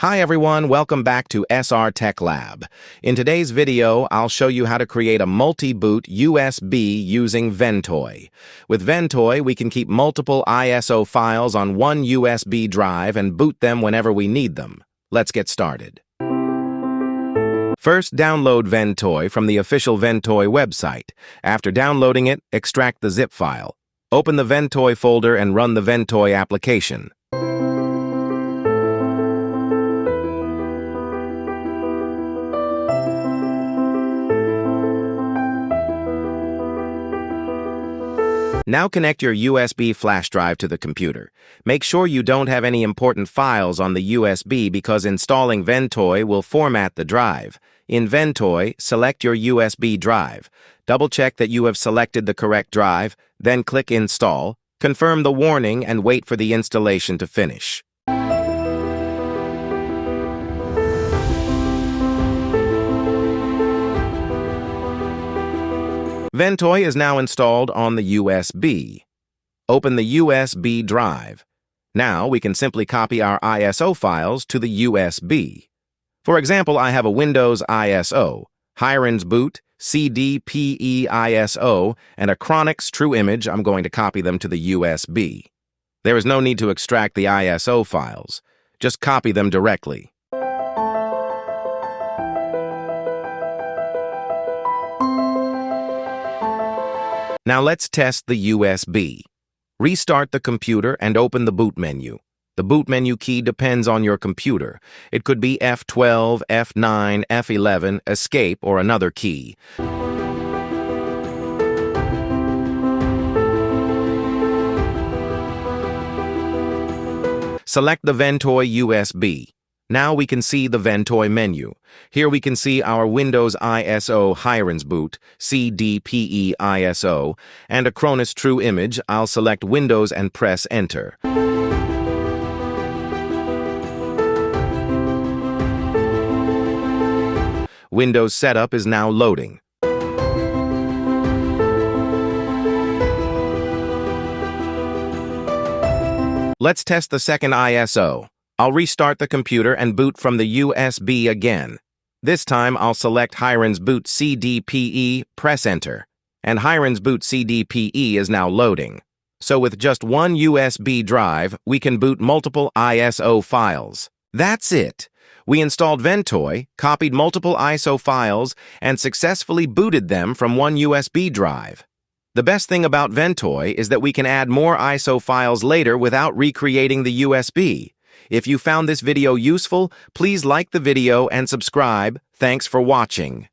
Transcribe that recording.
Hi everyone, welcome back to SR Tech Lab. In today's video, I'll show you how to create a multi-boot USB using Ventoy. With Ventoy, we can keep multiple ISO files on one USB drive and boot them whenever we need them. Let's get started. First, download Ventoy from the official Ventoy website. After downloading it, extract the zip file. Open the Ventoy folder and run the Ventoy application. Now connect your USB flash drive to the computer. Make sure you don't have any important files on the USB because installing Ventoy will format the drive. In Ventoy, select your USB drive. Double-check that you have selected the correct drive, then click Install, confirm the warning, and wait for the installation to finish. Ventoy is now installed on the USB. Open the USB drive. Now we can simply copy our ISO files to the USB. For example, I have a Windows ISO, Hirens boot, CD/PE ISO, and Acronis True Image. I'm going to copy them to the USB. There is no need to extract the ISO files. Just copy them directly. Now let's test the USB. Restart the computer and open the boot menu. The boot menu key depends on your computer. It could be F12, F9, F11, Escape, or another key. Select the Ventoy USB. Now we can see the Ventoy menu. Here we can see our Windows ISO Hirens boot, CD/PE ISO, and Acronis True Image. I'll select Windows and press Enter. Windows setup is now loading. Let's test the second ISO. I'll restart the computer and boot from the USB again. This time, I'll select Hirens boot CD/PE, press Enter. And Hirens boot CD/PE is now loading. So with just one USB drive, we can boot multiple ISO files. That's it. We installed Ventoy, copied multiple ISO files, and successfully booted them from one USB drive. The best thing about Ventoy is that we can add more ISO files later without recreating the USB. If you found this video useful, please like the video and subscribe. Thanks for watching.